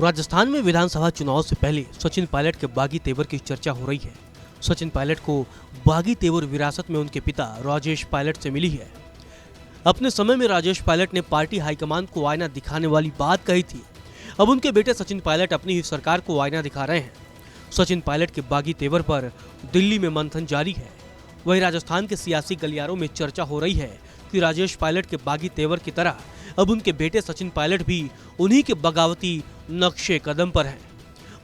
राजस्थान में विधानसभा चुनाव से पहले सचिन पायलट के बागी तेवर की चर्चा हो रही है। सचिन पायलट को बागी तेवर विरासत में उनके पिता राजेश पायलट से मिली है। अपने समय में राजेश पायलट ने पार्टी हाईकमान को आईना दिखाने वाली बात कही थी। अब उनके बेटे सचिन पायलट अपनी ही सरकार को आईना दिखा रहे हैं। सचिन पायलट के बागी तेवर पर दिल्ली में मंथन जारी है। वहीं राजस्थान के सियासी गलियारों में चर्चा हो रही है कि राजेश पायलट के बागी तेवर की तरह अब उनके बेटे सचिन पायलट भी उन्हीं के बगावती नक्शे कदम पर हैं।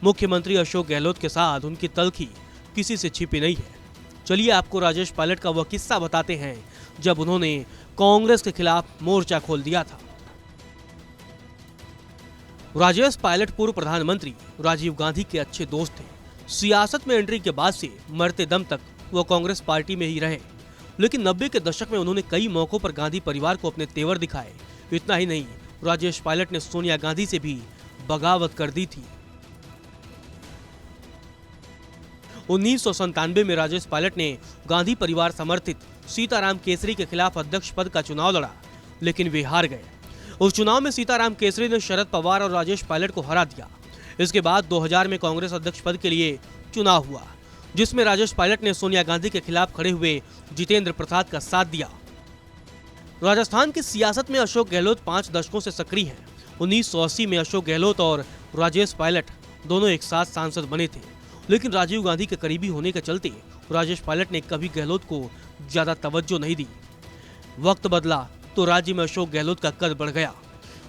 मुख्यमंत्री अशोक गहलोत के साथ उनकी तल्खी किसी से छिपी नहीं है। चलिए आपको राजेश पायलट का वह किस्सा बताते हैं जब उन्होंने कांग्रेस के खिलाफ मोर्चा खोल दिया था। राजेश पायलट पूर्व प्रधानमंत्री राजीव गांधी के अच्छे दोस्त थे। सियासत में एंट्री के बाद से मरते दम तक वो कांग्रेस पार्टी में ही रहे, लेकिन 90 के दशक में उन्होंने कई मौकों पर गांधी परिवार को अपने तेवर दिखाए। इतना ही नहीं, राजेश पायलट ने सोनिया गांधी से भी बगावत कर दी थी। 1997 में राजेश पायलट ने गांधी परिवार समर्थित सीताराम केसरी के खिलाफ अध्यक्ष पद का चुनाव लड़ा, लेकिन वे हार गए। उस चुनाव में सीताराम केसरी ने शरद पवार और राजेश पायलट को हरा दिया। इसके बाद 2000 में कांग्रेस अध्यक्ष पद के लिए चुनाव हुआ, जिसमें राजेश पायलट ने सोनिया गांधी के खिलाफ खड़े हुए जितेंद्र प्रसाद का साथ दिया। राजस्थान की सियासत में अशोक गहलोत 5 दशकों से सक्रिय हैं। 1980 में अशोक गहलोत और राजेश पायलट दोनों एक साथ सांसद बने थे, लेकिन राजीव गांधी के करीबी होने के चलते राजेश पायलट ने कभी गहलोत को ज्यादा तवज्जो नहीं दी। वक्त बदला तो राज्य में अशोक गहलोत का कद बढ़ गया।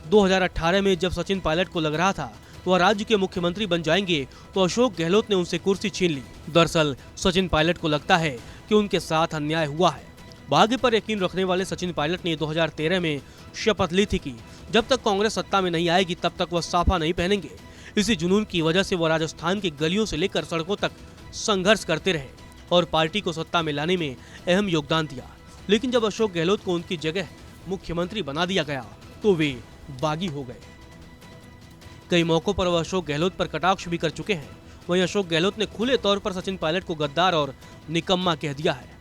2018 में जब सचिन पायलट को लग रहा था वह राज्य के मुख्यमंत्री बन जाएंगे, तो अशोक गहलोत ने उनसे कुर्सी छीन ली। दरअसल सचिन पायलट को लगता है कि उनके साथ अन्याय हुआ है। भाग्य पर यकीन रखने वाले सचिन पायलट ने 2013 में शपथ ली थी कि जब तक कांग्रेस सत्ता में नहीं आएगी तब तक वह साफा नहीं पहनेंगे। इसी जुनून की वजह से वह राजस्थान की गलियों से लेकर सड़कों तक संघर्ष करते रहे और पार्टी को सत्ता में लाने में अहम योगदान दिया। लेकिन जब अशोक गहलोत को उनकी जगह मुख्यमंत्री बना दिया गया तो वे बागी हो गए। कई मौकों पर वह अशोक गहलोत पर कटाक्ष भी कर चुके हैं। वहीं अशोक गहलोत ने खुले तौर पर सचिन पायलट को गद्दार और निकम्मा कह दिया है।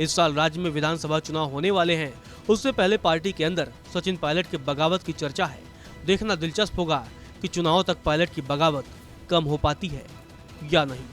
इस साल राज्य में विधानसभा चुनाव होने वाले हैं। उससे पहले पार्टी के अंदर सचिन पायलट के बगावत की चर्चा है। देखना दिलचस्प होगा कि चुनाव तक पायलट की बगावत कम हो पाती है या नहीं।